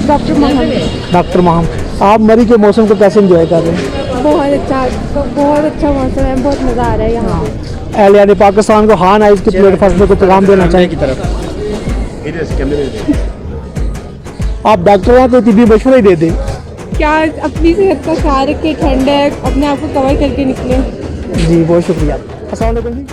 Doctor Meham. Doctor Meham, आप मरी के मौसम को कैसे एंजॉय कर रहे हैं? बहुत अच्छा मौसम है, बहुत मज़ा आ रहा है यहाँ पे। एहलियान पाकिस्तान को हान आइज के प्लेटफॉर्म को पैगाम देना चाहिए। आप डॉक्टर हैं तो तिब्बी मशवरा ही दे दें। क्या अपनी सेहत का ख्याल रखें, ठंड है, अपने आप को कवर करके निकलें। जी बहुत शुक्रिया। अस्सलाम वालेकुम जी।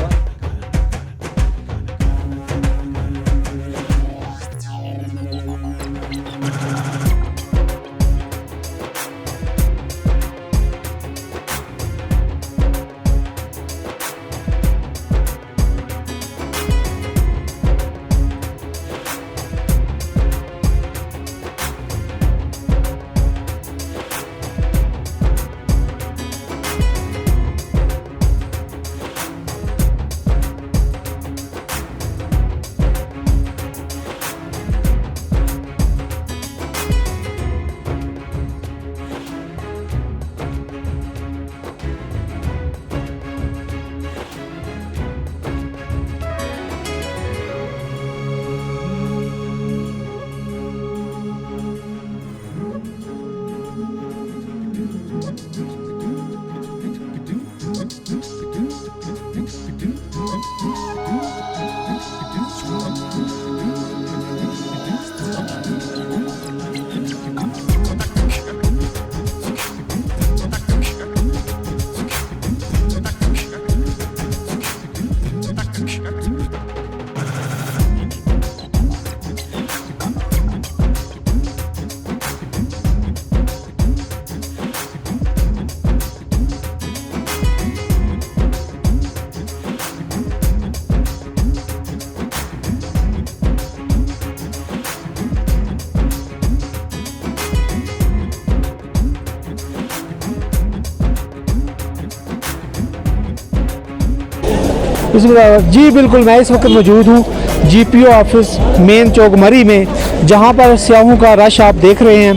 जी बिल्कुल, मैं इस वक्त मौजूद हूँ GPO ऑफिस मेन चौक मरी में, जहाँ पर सियाहों का रश आप देख रहे हैं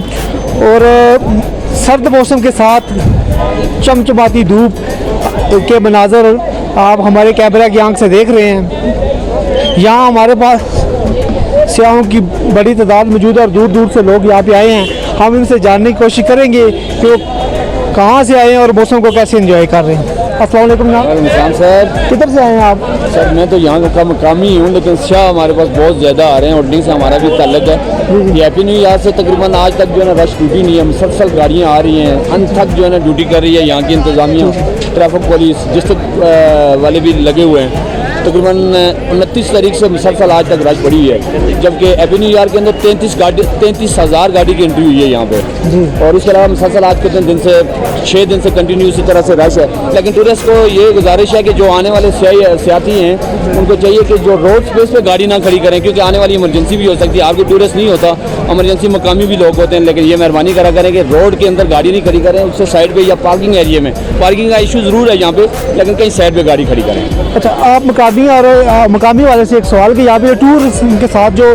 और सर्द मौसम के साथ चमचमाती धूप के मनाजर आप हमारे कैमरा की आंख से देख रहे हैं। यहाँ हमारे पास सियाहों की बड़ी तादाद मौजूद है और दूर दूर से लोग यहाँ पे आए हैं। हम इनसे जानने की कोशिश करेंगे कि वो कहाँ से आए हैं और मौसम को कैसे एंजॉय कर रहे हैं। अस्सलाम वालेकुम सर, किधर से आए हैं आप? सर मैं तो यहाँ का मकामी हूँ, लेकिन शाह हमारे पास बहुत ज़्यादा आ रहे हैं। होल्डिंग से हमारा भी ताल्लुक है। ये हैप्पी न्यू ईयर से तकरीबन आज तक जो है ना रश ड्यूटी नहीं है, मुसलसल गाड़ियाँ आ रही हैं, अनथक जो है ना ड्यूटी कर रही है यहाँ की इंतज़ामिया, ट्रैफिक पुलिस डिस्ट्रिक्ट वाले भी लगे हुए हैं। तकरीबन 29 तारीख से मुसलसल आज तक रश बढ़ी है, जबकि हैप्पी न्यू ईयर के अंदर 33,000 गाड़ी की एंट्री हुई है यहाँ पे। और इसके अलावा मुसलसल आज के दिन से 6 दिन से कंटिन्यू इसी तरह से रश है। लेकिन टूरिस्ट को ये गुजारिश है कि जो आने वाले सियाती हैं उनको चाहिए कि जो रोड स्पेस पे गाड़ी ना खड़ी करें, क्योंकि आने वाली इमरजेंसी भी हो सकती है। आपको टूरिस्ट नहीं होता, इमरजेंसी मकामी भी लोग होते हैं, लेकिन ये मेहरबानी करा करें कि रोड के अंदर गाड़ी नहीं खड़ी करें, उससे साइड पे या पार्किंग एरिया में। पार्किंग का इशू ज़रूर है यहाँ पे, लेकिन कहीं साइड पे गाड़ी खड़ी करें। अच्छा, आप मकामी वाले से एक सवाल कि यहाँ पे टूरिस्ट के साथ जो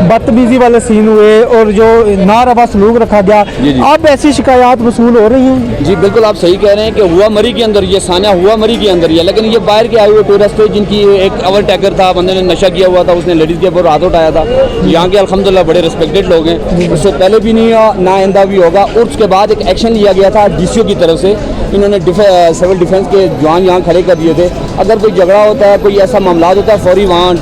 बदतमीजी वाले सीन हुए और जो नारवा सलूक रखा गया, आप ऐसी शिकायत वसूल हो रही हैं? जी बिल्कुल, आप सही कह रहे हैं कि हुआ मरी के अंदर ये सानिया हुआ मरी के अंदर ही है, लेकिन ये बाहर के आए हुए टूरिस्ट थे जिनकी एक ओवर टैकर था, बंदे ने नशा किया हुआ था, उसने लेडीज़ के ऊपर हाथ उठाया था। यहाँ के अल्हम्दुलिल्लाह बड़े रिस्पेक्टेड लोग हैं, उससे पहले भी नहीं हुआ ना आइंदा भी होगा। और उसके बाद एक एक्शन लिया गया था DCO की तरफ से, इन्होंने सिविल डिफेंस के जवान यहाँ खड़े कर दिए थे। अगर कोई झगड़ा होता है, कोई ऐसा मामला होता है, फौरी वहाँ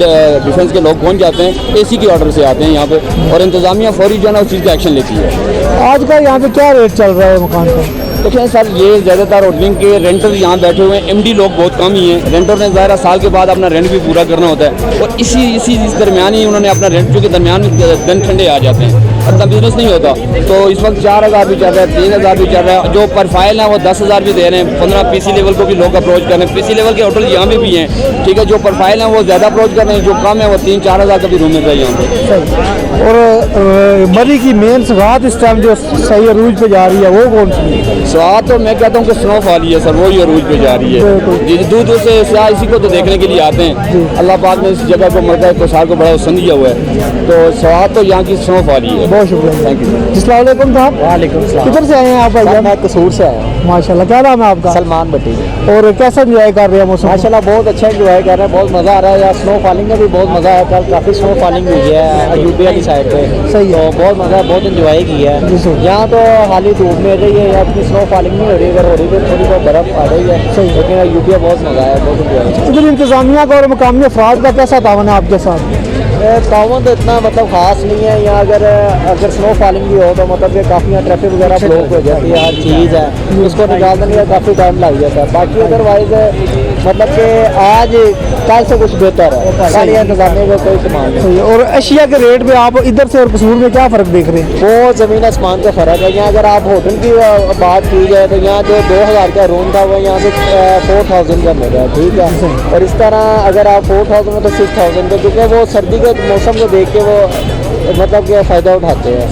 डिफेंस के लोग पहुँच जाते हैं, AC के ऑर्डर से आते हैं यहाँ पे, और इंतज़ामिया फौरी जो है ना उस चीज़ का एक्शन लेती है। आज का यहाँ पे क्या रेट चल रहा है मकान का? देखिए सर, ये ज़्यादातर होटलिंग के रेंटर यहाँ बैठे हुए हैं, MD लोग बहुत कम ही हैं। रेंटर ने ज़ाहिर साल के बाद अपना रेंट भी पूरा करना होता है, और इसी दरमियान ही उन्होंने अपना रेंट, जो कि दरमियान में दिन ठंडे आ जाते हैं, अपना बिजनेस नहीं होता। तो इस वक्त 4,000 भी चल रहा है, 3,000 भी चल रहा है। जो प्रोफाइल है वो 10,000 भी दे रहे हैं। 15 PC लेवल को भी लोग अप्रोच कर रहे हैं। PC लेवल के होटल यहाँ पे भी हैं, ठीक है। जो प्रोफाइल है वो ज़्यादा अप्रोच कर रहे हैं, जो कम है वो 3-4 हज़ार का भी रूम मिल रहा है यहाँ पे। और मरी की मेन सौगात इस टाइम जो सही अरूज पे जा रही है वो कौन सी? सौगात तो मैं कहता हूँ कि स्नोफॉल ही है सर, वही अरूज पे जा रही है। जी, दूर दूर से सियाह इसी को तो देखने के लिए आते हैं। अल्लाह पाक ने इस जगह को मरकज़ को साल को बड़ा हुसन दिया हुआ है, तो सौगात तो यहाँ की स्नोफॉल ही है। बहुत शुक्रिया। Thank you. अस्सलाम वालेकुम साहब। वालेकुम सलाम। किधर से आए हैं आप भाईजान? मैं कसूर से आया हूँ। माशाल्लाह, क्या नाम है आपका? सलमान भट्टी। और कैसा एंजॉय कर रहे हैं मौसम? माशाल्लाह बहुत अच्छा एंजॉय कर रहे हैं, बहुत मज़ा आ रहा है। यहाँ स्नो फॉलिंग में भी बहुत मज़ा आया, कल काफ़ी स्नो फॉलिंग हुई है यूपी वाली साइड पे। सही है। तो बहुत मज़ा, बहुत एंजॉय किया जी है। सर। यहाँ तो हाल ही धूप में रही है, यहाँ इतनी स्नो फॉलिंग नहीं हो रही, अगर हो रही तो थोड़ी बहुत बर्फ़ आ रही है। सही। लेकिन यूपी में बहुत मज़ा आया, बहुत एंजॉय। इधर इंतजामिया का और मकामी अफराद का कैसा तावन है आपके साथ? तावन तो इतना मतलब खास नहीं है यहाँ, अगर स्नो फॉलिंग भी हो तो मतलब कि काफ़ी यहाँ ट्रैफिक वगैरह ब्लॉक हो जाती है, हर चीज़ है, उसको निकालने में काफ़ी टाइम लग जाता है। बाकी अदरवाइज मतलब कि आज कल से कुछ बेहतर है, कल यहाँ इंतजामिया का कोई कमाल नहीं। सही है। और एशिया के रेट में आप इधर से और कसूर में क्या फ़र्क देख रहे हैं? वो ज़मीन आसमान का फ़र्क है। यहाँ अगर आप होटल की बात की जाए तो यहाँ जो 2000 का रूम था वो यहाँ से 4000 का मिल रहा है, ठीक है। और इस तरह अगर आप 4000 में तो 6000 का, क्योंकि वो सर्दी के मौसम को देख के वो मतलब कि फ़ायदा उठाते हैं।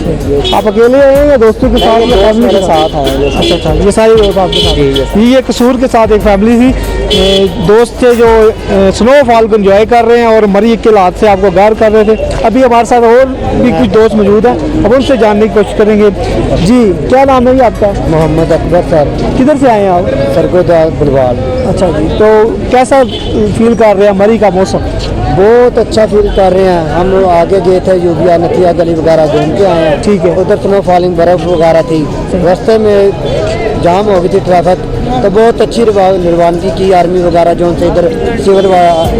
आप अकेले आए हैं या दोस्तों के साथ? नहीं, या दोस्त फैमिली मेरे के साथ आए हैं। अच्छा अच्छा, ये सारे दोस्त आपके साथ? जी, जी। ये कसूर के साथ एक फैमिली थी, दोस्त थे जो स्नोफॉल को एंजॉय कर रहे हैं और मरी के लात से आपको गार कर रहे थे। अभी हमारे साथ और भी कुछ दोस्त मौजूद हैं, अब उनसे जानने की कोशिश करेंगे। जी, क्या नाम है जी आपका? मोहम्मद अकबर सर, किधर से आए हैं आप? सरगोदा बुलवाल। अच्छा जी, तो कैसा फील कर रहे हैं मरी का मौसम? बहुत अच्छा फील कर रहे हैं। हम लोग आगे गए थे यूबिया नथिया गली वगैरह घूम के आए हैं। ठीक है। उधर स्नो फॉलिंग बर्फ वगैरह थी, रास्ते में जाम हो गई थी ट्रैफिक, तो बहुत अच्छी रवानगी की आर्मी वगैरह जो उनसे इधर सिविल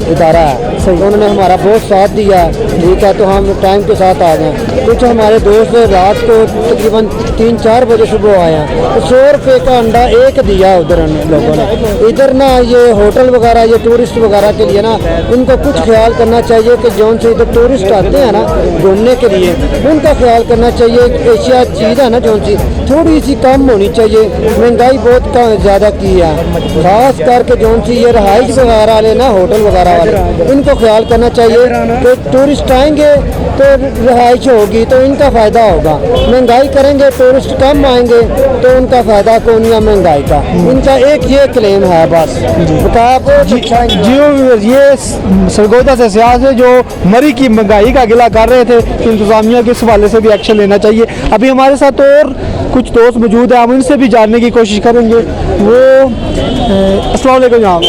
इदारा है, सही, उन्होंने हमारा बहुत साथ दिया। ठीक है, तो हम टाइम के साथ आ गए। कुछ हमारे दोस्त रात को तकरीबन 3-4 बजे सुबह आए हैं, तो 100 रुपये का अंडा एक दिया उधर लोगों ने। इधर ना ये होटल वगैरह, ये टूरिस्ट वगैरह के लिए ना इनको कुछ ख्याल करना चाहिए कि जौन से इधर टूरिस्ट आते हैं ना घूमने के लिए, उनका ख्याल करना चाहिए। एशिया चीज़ है ना जौन सी थोड़ी सी कम होनी चाहिए। महंगाई बहुत ज़्यादा की है, खास करके जौन सी ये रहाइश वगैरह वाले ना होटल वगैरह वाले, इनको ख्याल करना चाहिए कि टूरिस्ट आएंगे तो रहाइश होगी तो इनका फ़ायदा होगा। महंगाई करेंगे, टूरिस्ट कम आएंगे तो उनका फ़ायदा कौन या महंगाई का। इनका एक ये क्लेम है बस। ये सरगोदा से सियाज है जो मरी की महंगाई का गिला कर रहे थे कि इंतजामिया के इस हवाले से भी एक्शन लेना चाहिए। अभी हमारे साथ और कुछ दोस्त मौजूद हैं, हम उनसे भी जानने की कोशिश करेंगे। वो अस्सलाम वालेकुम जनाब।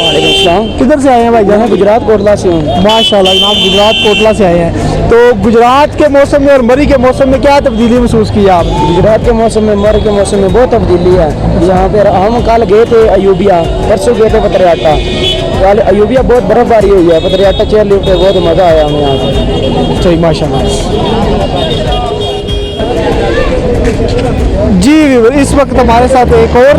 किधर से आए हैं भाई जान? गुजरात कोटला से हूँ। माशाल्लाह जनाब, गुजरात कोटला से आए हैं। तो गुजरात के मौसम में और मरी के मौसम में क्या तब्दीली महसूस की आप? गुजरात के मौसम में, मर के मौसम में बहुत तब्दीली है। यहाँ पे हम कल गए थे अयूबिया, परसों गए थे पतरियाटा। कल अयूबिया बहुत बर्फबारी हुई है, पतरियाटा चेयर लिफ्ट है, बहुत मज़ा आया हमें यहाँ से। सही, माशाल्लाह। जी, इस वक्त हमारे साथ एक और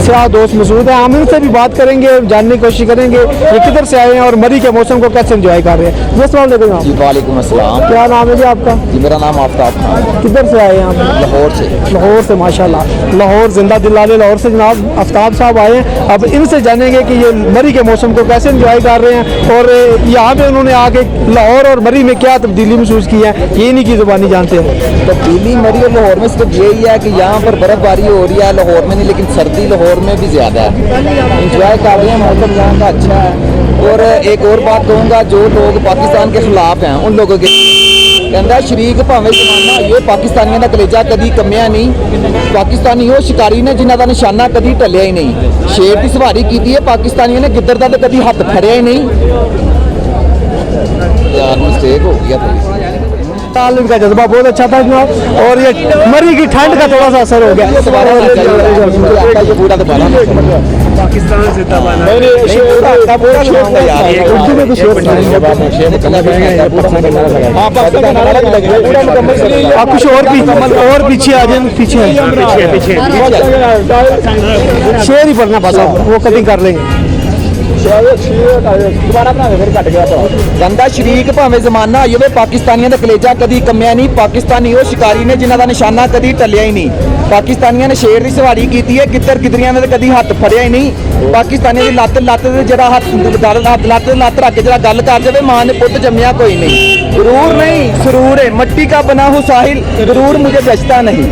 सियाह दोस्त मौजूद है, हम इनसे भी बात करेंगे, जानने की कोशिश करेंगे ये किधर से आए हैं और मरी के मौसम को कैसे एंजॉय कर रहे हैं। जी अस्सलाम वालेकुम। जी वालेकुम अस्सलाम। क्या नाम है जी आपका? जी मेरा नाम आफ्ताब खान, किधर से आए हैं आप? लाहौर से। लाहौर से, माशाल्लाह। लाहौर जिंदा दिलाले लाहौर से जनाब आफ्ताब साहब आए हैं। अब इनसे जानेंगे कि ये मरी के मौसम को कैसे एंजॉय कर रहे हैं और यहाँ पे उन्होंने आके लाहौर और मरी में क्या तब्दीली महसूस की है, ये इन्हीं की ज़ुबानी जानते हैं। तब्दीली मरी और लाहौर में सिर्फ यही है कि यहाँ पर बर्फबारी हो रही है, लाहौर में नहीं, लेकिन सर्दी लाहौर में भी ज़्यादा है। इंजॉय कर रहे हैं, मौसम यहाँ का अच्छा है। और एक और बात कहूँगा, जो लोग पाकिस्तान के खिलाफ हैं उन लोगों के कहता है शरीक भावें जमाना ये पाकिस्तानियों का कलेजा कभी कमिया नहीं। पाकिस्तानी वो शिकारी ने जिन्हों का निशाना कभी टलिया ही नहीं। शेर की सवारी की है पाकिस्तानियों ने, गिद्दर का तो कभी हाथ फड़िया ही नहीं। यार मिस्टेक हो गया, तालीम का जज्बा बहुत अच्छा था जनाब, और ये मरी की ठंड का थोड़ा सा असर हो गया। पाकिस्तान जिंदाबाद। उर्दू में कुछ आप कुछ और पीछे आ जाए, पीछे शेर ही पढ़ना पड़ा, वो कटिंग कर लेंगे। कहता शरीक भावें जमाना आई होवे पाकिस्तानियों का कलेजा कभी कमिया नहीं। पाकिस्तानी वो शिकारी ने जिन्हों का निशाना कभी टलिया ही नहीं। पाकिस्तानियों ने शेर की सवारी की है, गिद्दर गिदरियां ने कभी हथ फड़िया ही नहीं। पाकिस्तानियों की लत्त लत्त जरा लत्त रख के जरा गल कर जाए, मां ने पुत जमया कोई नहीं। गुरूर नहीं सुरूर है, मट्टी का बना हूँ साहिल, गुरूर मुझे जचता नहीं।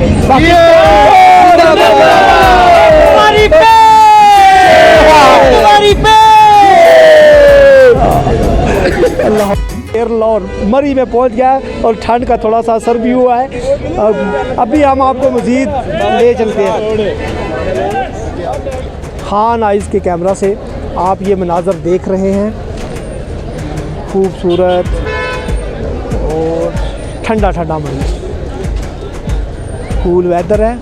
केरल और मरी में पहुंच गया है और ठंड का थोड़ा सा असर भी हुआ है। अभी हम आपको मज़ीद ले चलते हैं। खान आइज़ के कैमरा से आप ये मनाज़र देख रहे हैं, खूबसूरत और ठंडा ठंडा मरी, कूल वेदर है।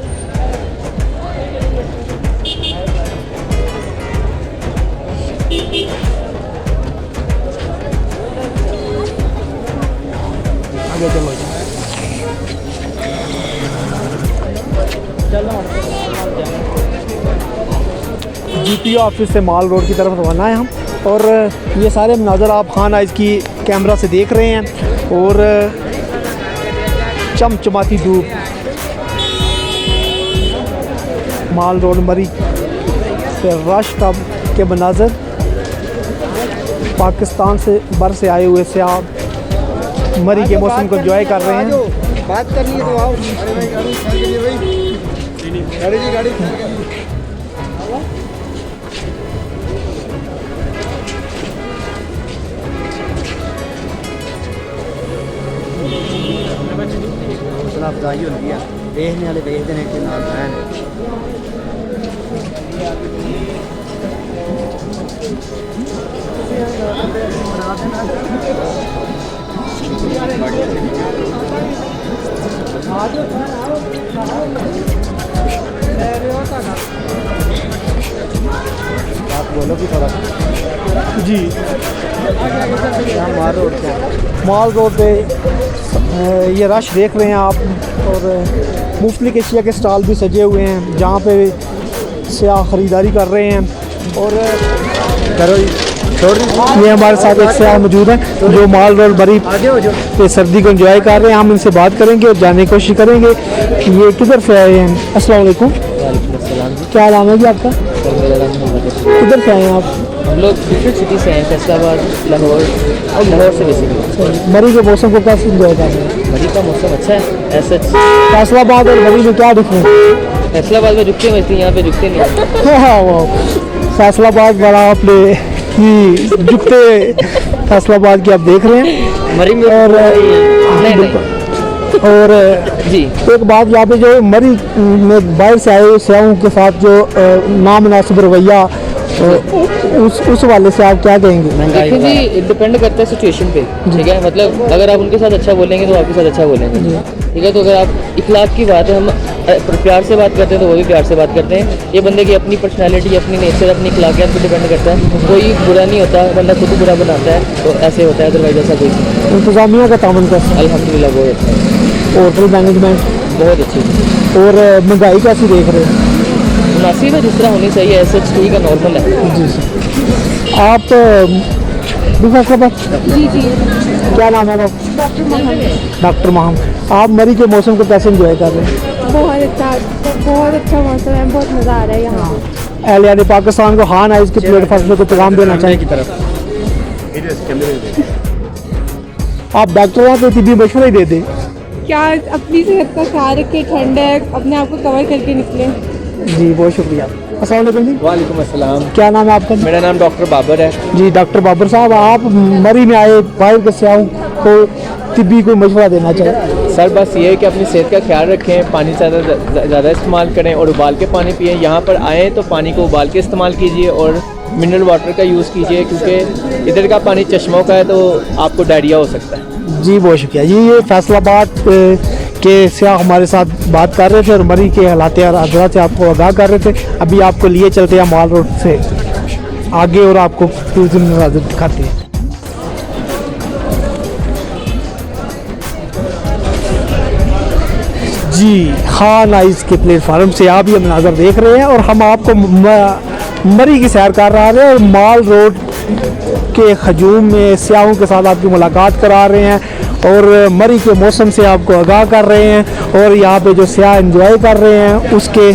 आगे चलो GPO ऑफिस से माल रोड की तरफ रवाना है हम, और ये सारे मनाज़र आप खान आइज़ की कैमरा से देख रहे हैं। और चमचमाती धूप, माल रोड मरी पे रश का के मनाज़र, पाकिस्तान से बर से आए हुए सयाह मरी के मौसम को एंजॉय कर रहे हैं। बात करनी है तो आओ। गाड़ी जी गाड़ी। अफजाई होती है, देखने वाले देखते हैं कि नाल है। आप बोलो कि थोड़ा जी माल रोड पे ये रश देख रहे हैं आप, और मुख्तलिफ एशिया के स्टॉल भी सजे हुए हैं जहाँ पे सयाह ख़रीदारी कर रहे हैं। और ये हमारे साथ एक सयाह मौजूद है जो माल रोड बरी पे सर्दी को एंजॉय कर रहे हैं। हम इनसे बात करेंगे और जानने की कोशिश करेंगे कि ये किधर से आए हैं। अस्सलाम वालेकुम, क्या नाम है जी आपका? किधर से आए हैं आप? हम लोग डिफरेंट सिटी से हैं, फैसलाबाद, लाहौर से बेसिकली। मरी के मौसम को कैसे एंजॉय कर रहे हैं? मरी का मौसम अच्छा है ऐसा। फैसलाबाद और मरी में क्या डिफरेंस है? फैसलाबाद में रुकते हैं इसलिए यहाँ पे रुकते नहीं। हाँ वाह, फैसलाबाद बड़ा आपने की जुगते फैसलाबाद की आप देख रहे हैं। मरी में और और जी एक बात, यहाँ पे जो मरी में बाहर से आए हुए सयाहों के साथ जो नामुनासिब रवैया, उस वाले से आप क्या कहेंगे? देखिए जी, डिपेंड करता है सिचुएशन पे, ठीक है। मतलब अगर आप उनके साथ अच्छा बोलेंगे तो आपके साथ अच्छा बोलेंगे, ठीक है। तो अगर आप इखलाक की बात है, हम प्यार से बात करते हैं तो वो भी प्यार से बात करते हैं। ये बंदे की अपनी पर्सनैलिटी, अपनी नेचर, अपनी इखलाकियात पर डिपेंड करता है। कोई बुरा नहीं होता, बंदा खुद बुरा बनाता है, तो ऐसे होता है। अदरवाइज ऐसा कोई नहीं। इंतज़ामिया का तामन कैसा है? अल्हम्दुलिल्लाह बहुत अच्छा है। होटल मैनेजमेंट बहुत अच्छी है। और महंगाई कैसी देख रहे हैं? मुनासिब है, जिस तरह होनी चाहिए, ऐसे ठीक है, नॉर्मल है। जी सर। आप जी जी क्या नाम है आपका? डॉक्टर मोहम्मद। आप मरी के मौसम को कैसे एंजॉय कर रहे हैं? बहुत अच्छा मौसम है, बहुत मज़ा आ रहा है यहाँ पे। एहलियान पाकिस्तान को खान आइज़ के प्लेटफॉर्म को पैगाम देना चाहिए। आप डॉक्टरों को तिब्बी मशवरा ही दे दें। क्या अपनी सेहत का ख्याल रखें, ठंड है, अपने आप को कवर करके निकले। जी बहुत शुक्रिया। अस्सलाम वालेकुम जी। वालेकुम अस्सलाम। क्या नाम है आपका? मेरा नाम डॉक्टर बाबर है। जी डॉक्टर बाबर साहब, आप मरी में आए बाहर के सयाहों को तिब्बी कोई मशवरा देना चाहिए? सर बस ये है कि अपनी सेहत का ख्याल रखें, पानी ज़्यादा इस्तेमाल करें और उबाल के पानी पिएं। यहाँ पर आएँ तो पानी को उबाल के इस्तेमाल कीजिए और मिनरल वाटर का यूज़ कीजिए, क्योंकि इधर का पानी चश्मों का है तो आपको डायरिया हो सकता है। जी बहुत शुक्रिया जी। ये फैसलाबाद के सयाह हमारे साथ बात कर रहे थे और मरी के हालात और हालात से आपको आगाह कर रहे थे। अभी आपको लिए चलते हैं माल रोड से आगे और आपको टूरिज्म नज़ारे दिखाते हैं। जी खान आइज़ के प्लेटफार्म से आप ये मनाज़र देख रहे हैं और हम आपको मरी की सैर कर रहे हैं और माल रोड के हजूम में सयाहों के साथ आपकी मुलाकात करा रहे हैं और मरी के मौसम से आपको आगाह कर रहे हैं। और यहाँ पे जो सयाह एंजॉय कर रहे हैं उसके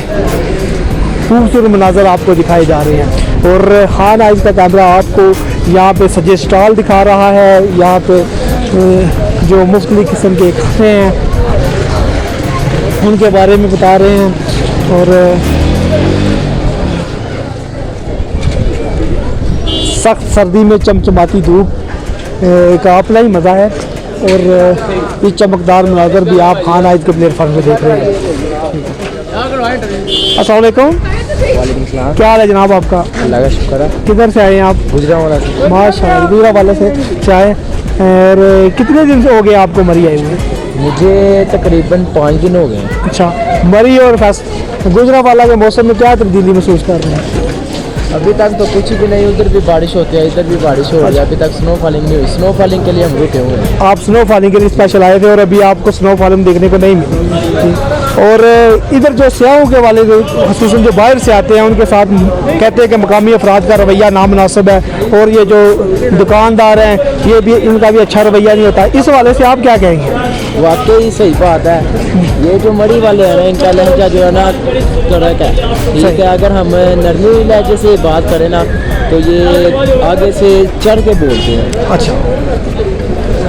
खूबसूरत मनाज़र आपको दिखाए जा रहे हैं। और खान आइज़ का कैमरा आपको यहाँ पे सजे स्टॉल दिखा रहा है। यहाँ पे जो मुख्तलिफ किस्म के खाने हैं उनके बारे में बता रहे हैं। और सख्त सर्दी में चमचमाती धूप एक अपना ही मज़ा है। और इस चमकदार मनाजर भी आप खान आइज के प्लेटफॉर्म पे देख रहे हैं। अस्सलाम वालेकुम। क्या हाल है जनाब आपका? अल्लाह का शुक्र है। किधर से आए हैं आप? गुजरावाला से। माशाल्लाह, गुजरावाला से आए। और कितने दिन से हो गए आपको मरी आए हुए? मुझे तकरीबन 5 दिन हो गए। अच्छा, मरी और गुजरावाला के मौसम में क्या तब्दीली महसूस कर रहे हैं? अभी तक तो कुछ भी नहीं, उधर भी बारिश होती है, इधर भी बारिश हो रही है। अभी तक स्नो फॉलिंग नहीं हुई। स्नो फॉलिंग के लिए हम रुके हुए हैं। आप स्नो फॉलिंग के लिए स्पेशल आए थे और अभी आपको स्नो फॉलिंग देखने को नहीं मिली। और इधर जो सियाहों के वाले ख़ुसूसन जो बाहर से आते हैं उनके साथ कहते हैं कि मकामी अफराद का रवैया नामुनासिब है और ये जो दुकानदार हैं ये भी इनका भी अच्छा रवैया नहीं होता। इस वाले से आप क्या कहेंगे? वाकई सही बात है। ये जो मरी वाले हैं इनका लहजा जो है ना कड़क है, ठीक है। अगर हम नरमी लहजे से बात करें ना तो ये आगे से चढ़ के बोलते हैं। अच्छा,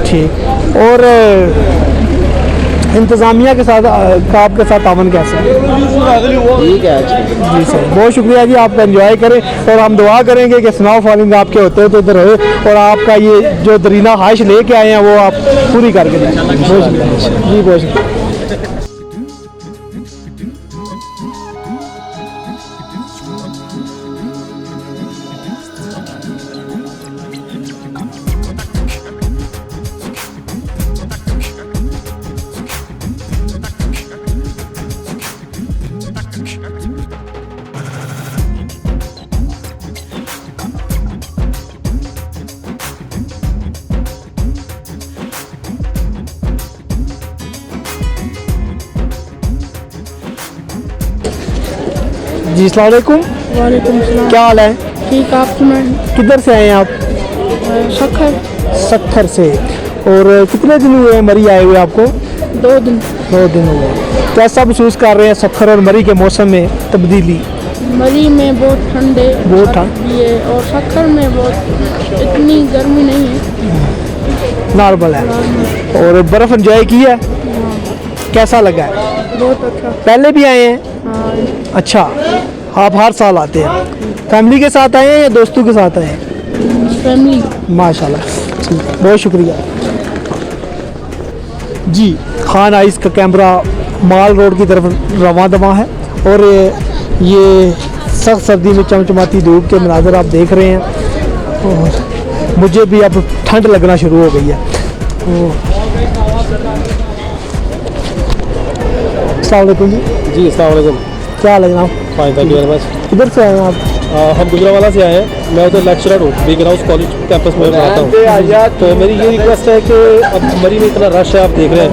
ठीक। और इंतज़ामिया के साथ का आपके साथ तावन कैसा है? ठीक है, अच्छा। जी सर, बहुत शुक्रिया जी। आप एंजॉय करें और हम दुआ करेंगे कि स्नो फॉलिंग आपके होते हो तो इधर रहे और आपका ये जो दरीना ख्वाहिश लेके आए हैं वो आप पूरी करके दें। बहुत शुक्रिया जी, बहुत शुक्रिया। जी अस्सलाम वालेकुम। वालेकुम सलाम। क्या हाल है? ठीक, आप सुनाएं? किधर से आए हैं आप? सखर। सत्तर से। और कितने दिन हुए हैं मरी आए हुए आपको? 2 दिन। 2 दिन हुए। कैसा महसूस कर रहे हैं सखर और मरी के मौसम में तब्दीली? मरी में बहुत ठंडे बहुत ठंड भी है और सखर में बहुत इतनी गर्मी नहीं है, नॉर्मल है। और बर्फ़ एंजॉय की है? कैसा लगा है? बहुत अच्छा। पहले भी आए हैं? हाँ, अच्छा, आप हर साल आते हैं? फैमिली के साथ आए हैं या दोस्तों के साथ आए हैं? फैमिली। माशाल्लाह, ठीक, बहुत शुक्रिया जी। खान आइस का कैमरा माल रोड की तरफ रवां दवा है और ये सख्त सर्दी में चमचमाती धूप के मनाज़र आप देख रहे हैं और मुझे भी अब ठंड लगना शुरू हो गई है। अस्सलाम वालेकुम जी। जी अस्सलाम वालेकुम। क्या हाल है जनाब? Fine, thank you very much. किधर से आए हैं आप? हम गुजरावाला से आए हैं। मैं उधर लेक्चरर हूँ, बिग हाउस कॉलेज कैंपस में पढ़ाता हूँ। तो मेरी ये रिक्वेस्ट है कि अब मरी में इतना रश है, आप देख रहे हैं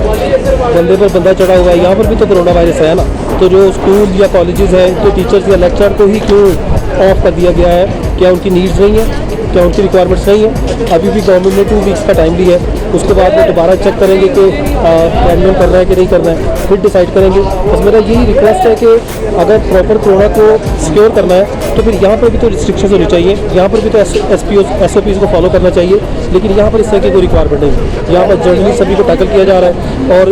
बंदे पर बंदा चढ़ा हुआ है। यहाँ पर भी तो कोरोना वायरस है ना, तो जो स्कूल या कॉलेजेस हैं तो टीचर्स या लेक्चरर को ही क्यों ऑफ कर दिया गया है? क्या उनकी नीड्स नहीं है? क्या उनकी रिक्वायरमेंट्स नहीं है? अभी भी गवर्नमेंट ने 2 वीक्स का टाइम लिया है। उसके बाद में दोबारा चेक करेंगे कि कैरियर करना है कि नहीं करना है, फिर डिसाइड करेंगे। बस मेरा यही रिक्वेस्ट है कि अगर प्रॉपर कोरोना को सिक्योर करना है तो फिर यहाँ पर भी तो रिस्ट्रिक्शंस होनी चाहिए, यहाँ पर भी तो SOPs को फॉलो करना चाहिए। लेकिन यहाँ पर इस तरह की कोई रिक्वायरमेंट नहीं। यहाँ पर जर्नली सभी को टैकल किया जा रहा है और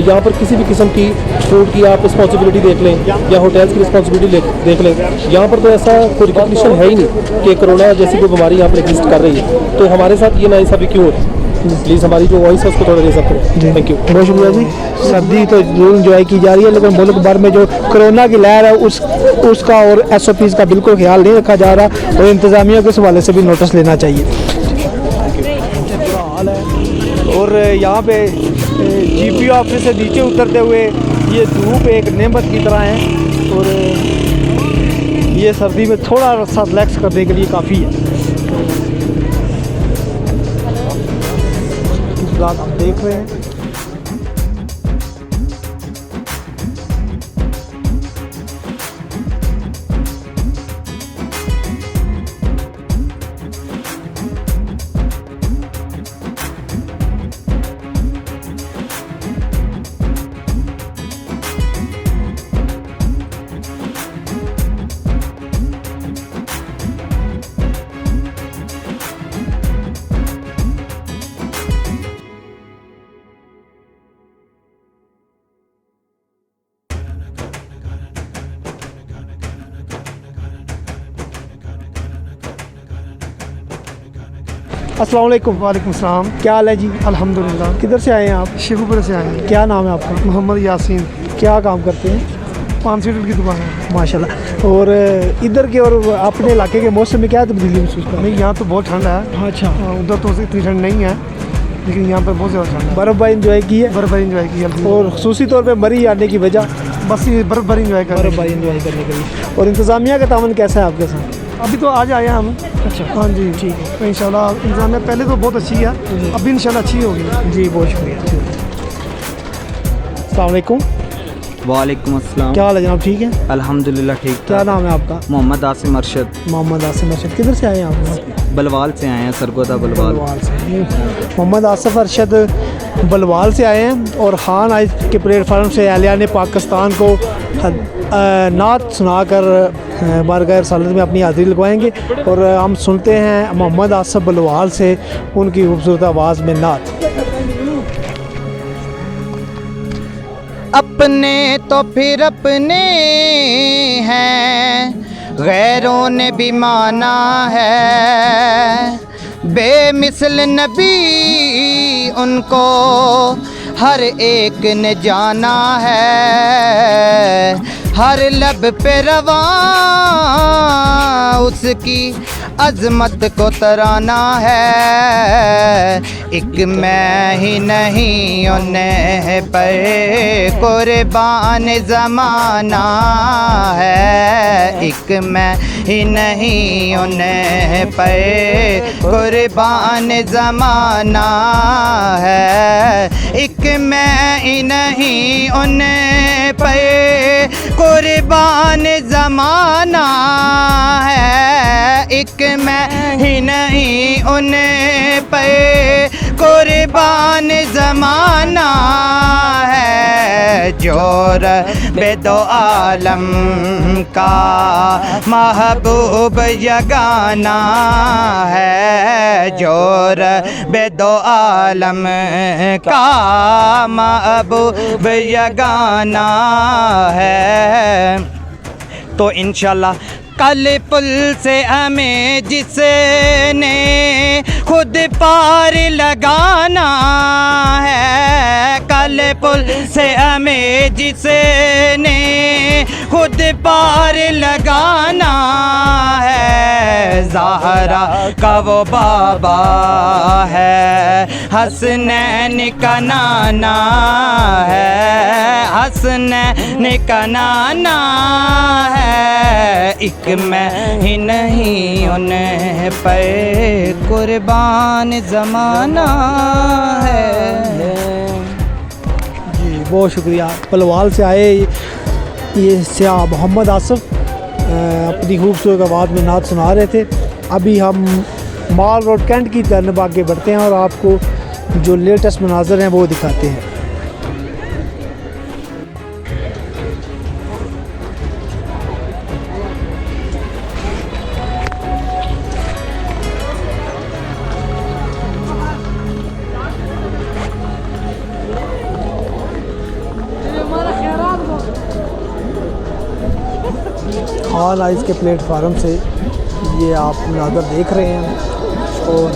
यहाँ पर किसी भी किस्म की फूड की आप रिस्पॉन्सिबिलिटी देख लें या होटल्स की रिस्पॉन्सिबिलिटी देख लें, यहाँ पर तो ऐसा कोई रिकॉग्निशन है ही नहीं कि कोरोना जैसी कोई बीमारी यहाँ पर एग्जिस्ट कर रही है। तो हमारे साथ ये नाइंसाफ़ी क्यों हो? प्लीज़ हमारी जो वॉइस है उसको थोड़ा दे सकते हैं। थैंक यू, बहुत शुक्रिया जी। सर्दी तो जरूर इंजॉय की जा रही है लेकिन मुल्क भर में जो कोरोना की लहर है उसका और SOPs का बिल्कुल ख्याल नहीं रखा जा रहा और इंतज़ामिया को इस हवाले से भी नोटिस लेना चाहिए। और यहाँ पे GPO ऑफिस से नीचे उतरते हुए ये धूप एक नेमत की तरह है और ये सर्दी में थोड़ा सा रिलैक्स करने के लिए काफ़ी है। आप देख रहे हैं अस्सलाम वालेकुम। वालेकुम सलाम। क्या हाल है जी? अल्हम्दुलिल्लाह। किधर से आए हैं आप? शेखुपुर से आए हैं। क्या नाम है आपका? मोहम्मद यासीन। क्या काम करते हैं? पान सीटर की दुकान है। माशाल्लाह। और इधर के और अपने इलाके के मौसम में क्या तब्दीली महसूस कर रहे नहीं, यहाँ तो बहुत ठंड है। हैं? अच्छा। उधर तो इतनी ठंड नहीं है, लेकिन यहाँ पर बहुत ज़्यादा ठंड है। बर्फबारी इंजॉय की है? बर्फबारी इंजॉय की है। और खुसूसी तौर पे मरी आने की वजह? बस ये बर्फबारी इंजॉय कर रहे हैं। बर्फबारी इंजॉय करने के लिए। और इंतज़ामिया का तावन कैसा है आपके साथ? अभी तो आज आए हैं हम। अच्छा। हाँ जी, ठीक है। तो इंशाल्लाह इंतजामिया पहले तो बहुत अच्छी है, अभी इंशाल्लाह अच्छी होगी। जी बहुत शुक्रिया। अस्सलाम वालेकुम। वालेकुम अस्सलाम। क्या हाल है जनाब? ठीक है अल्हम्दुलिल्लाह ठीक क्या ठाक। नाम है आपका? मोहम्मद आसिम अरशद। मोहम्मद आसिम अरशद। किधर से आए हैं आप? बलवाल से आए हैं, सरगोदा बलवाल। बलवाल से। मोहम्मद आसिफ अरशद बलवाल से आए हैं और खान आज के प्लेटफार्म से एहलिया ने पाकिस्तान को नात सुनाकर बारगाह रसालत में अपनी हाज़िरी लगवाएंगे। और हम सुनते हैं मोहम्मद आसिफ बलवाल से उनकी खूबसूरत आवाज़ में नात। अपने तो फिर अपने हैं, गैरों ने भी माना है। बेमिसल नबी उनको हर एक ने जाना है। हर लब पे रवा उसकी अज़मत को तराना है। एक मैं ही नहीं उन्हें पर कुर्बान ज़माना है। एक मैं ही नहीं उन्हें पर कुर्बान ज़माना है। एक मैं ही नहीं उन्हें पर कुर्बान ज़माना है। एक मैं ही नहीं उन्हें पे कुर्बान ज़माना है। जोर बेदो आलम का महबूब यगाना है। जोर बेदो आलम का महबूब यगाना है। तो इंशाल्लाह कल पुल से हमें जिसने खुद पार लगाना है। कल पुल से हमें जिसने खुद पार लगाना है। ज़हरा का वो बाबा है, हसनैन का नाना है। हसनैन का नाना है। एक मैं ही नहीं उन्हें पर कुर्बान ज़माना है। जी बहुत शुक्रिया। बलवाल से आए ये स्याह मोहम्मद आसिफ अपनी खूबसूरत आवाज़ में नात सुना रहे थे। अभी हम माल रोड कैंट की तरफ आगे बढ़ते हैं और आपको जो लेटेस्ट मनाज़र हैं वो दिखाते हैं। खान आइस के प्लेटफार्म से ये आप नज़र देख रहे हैं। और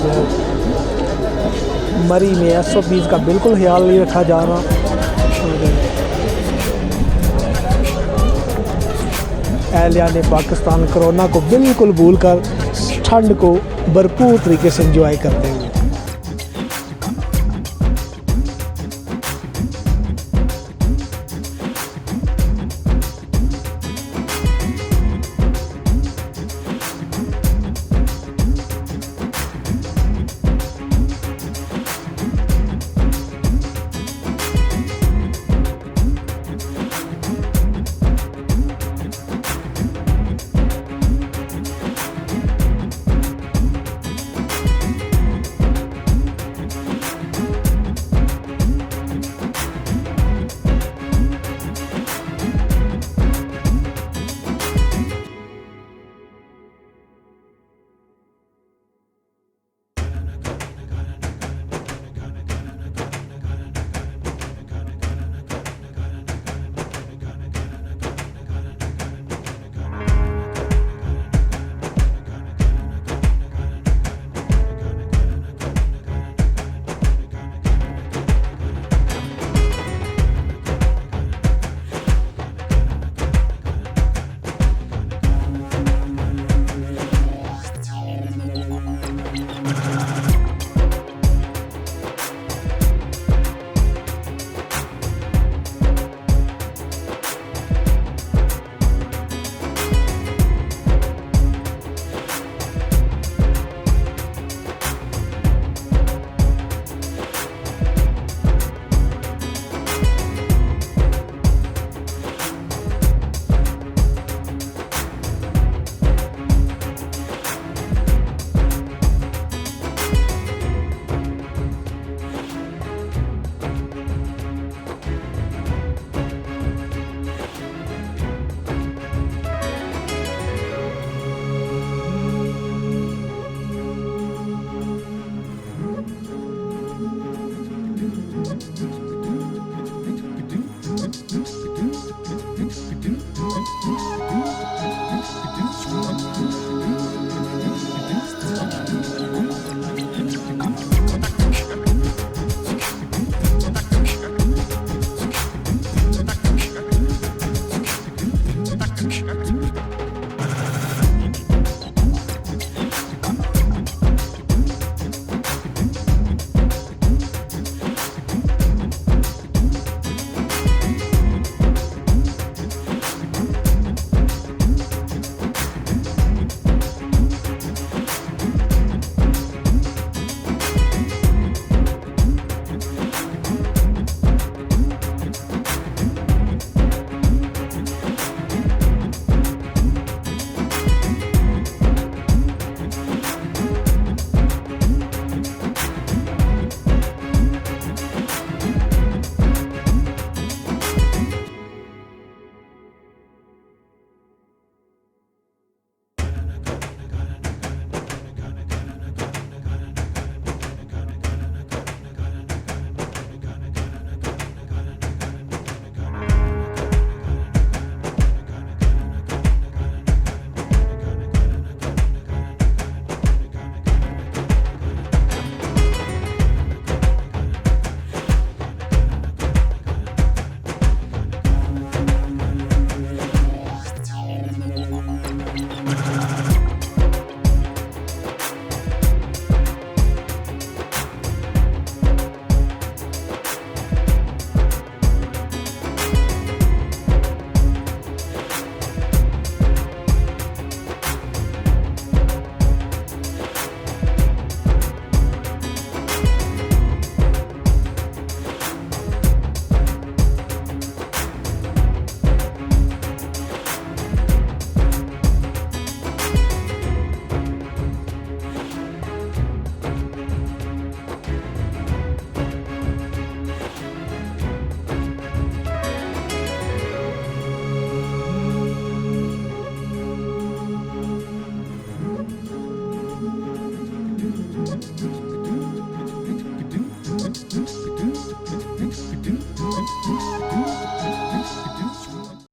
मरी में SOPs का बिल्कुल ख्याल नहीं रखा जा रहा। एहलिया ने पाकिस्तान कोरोना को बिल्कुल भूल कर ठंड को भरपूर तरीके से एंजॉय करते हुए।